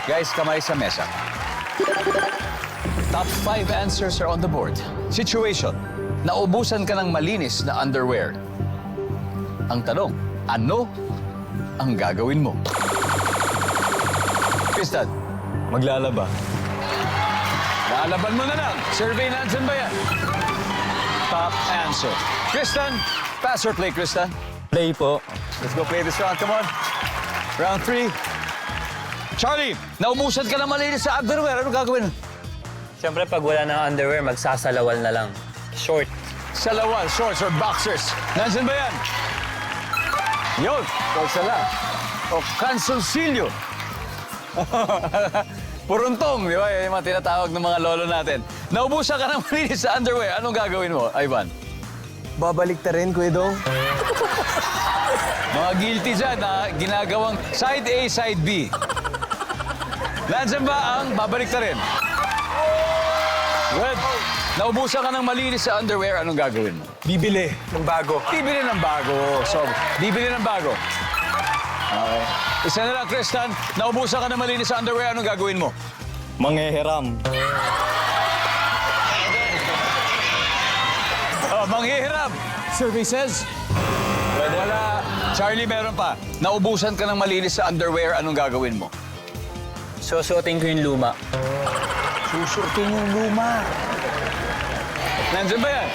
Guys, kamay sa mesa. Top 5 answers are on the board. Situation. Naubusan ka ng malinis na underwear. Ang tanong, ano ang gagawin mo? Tristan. Maglalaba. Lalaban mo na lang. Survey nandyan ba yan? Top answer. Tristan, pass or play, Tristan? Play po. Let's go play this round. Come on. Round 3. Charlie, naubusan ka ng malinis sa underwear. Ano gagawin? Siyempre, pag wala ng underwear, magsasalawal na lang. Short. Salawal, shorts or boxers. Nandyan ba yan? Yun. Kausala. O kansulsilyo. Puruntong, di ba? Yung mga tinatawag ng mga lolo natin. Naubusan ka ng malinis sa underwear. Anong gagawin mo, Ivan? Babalik ta rin, Kuya Dong. Mga guilty dyan na ginagawang side A, side B. Nandyan ba ang babalik na rin? Good. Naubusan ka ng malinis sa underwear, anong gagawin mo? Bibili ng bago. Bibili ng bago. So, bibili ng bago. Okay. Isa na lang, Tristan. Naubusan ka ng malinis sa underwear, anong gagawin mo? Manghihiram. Oh, manghihiram. Survey says? Wala. Charlie, meron pa. Naubusan ka ng malinis sa underwear, anong gagawin mo? Susuotin ko yung luma. Susuotin yung luma. Nandiyan ba yan?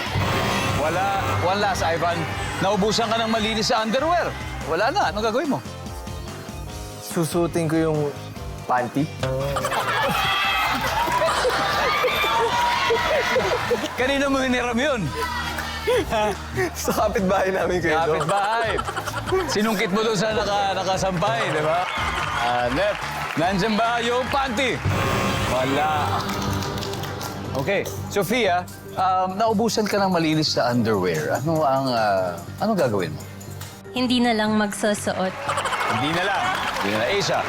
Wala. One last, Ivan. Naubusan ka ng malinis sa underwear. Wala na. Anong gagawin mo? Susutin ko yung panty. Kanina mo hiniram yun? Sa kapitbahay namin, Kuya Dong. Kapit-bahay. Sinungkit mo doon sa nakasampay, di ba? Net. Nandiyan ba yung panty? Wala. Okay. Sofia, naubusan ka ng malinis sa underwear. Ano gagawin mo? Hindi na lang magsusuot. Hindi na lang. Hindi na. Asia.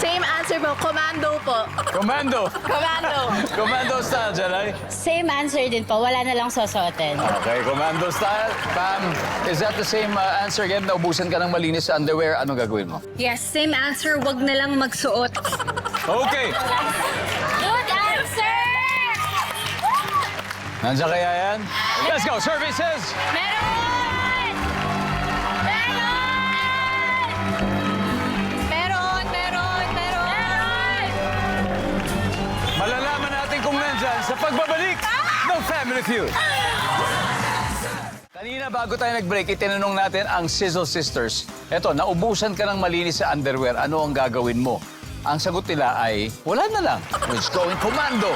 Same answer mo, commando po. Commando. Commando. Commando style, Jalay. Same answer din po. Wala na lang susuotin. Okay, commando style. Pam, is that the same answer again? Naubusan ka ng malinis sa underwear. Ano gagawin mo? Yes, same answer, wag na lang magsuot. Okay. Good answer! Nandiyan kaya yan? Let's go. Services. Meron! Meron! Malalaman natin kung nandyan sa pagbabalik ng Family Feud. Kanina bago tayo nag-break, itinanong natin ang Sizzle Sisters. Eto, naubusan ka ng malinis sa underwear. Ano ang gagawin mo? Ang sagot nila ay, wala na lang. It's going commando.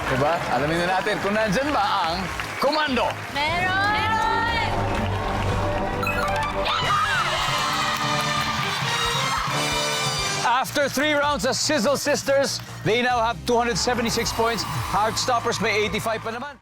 Diba? Alamin na natin kung nandyan ba ang commando. Meron! After 3 rounds as Sizzle Sisters, they now have 276 points. Heartstoppers may 85 pa naman.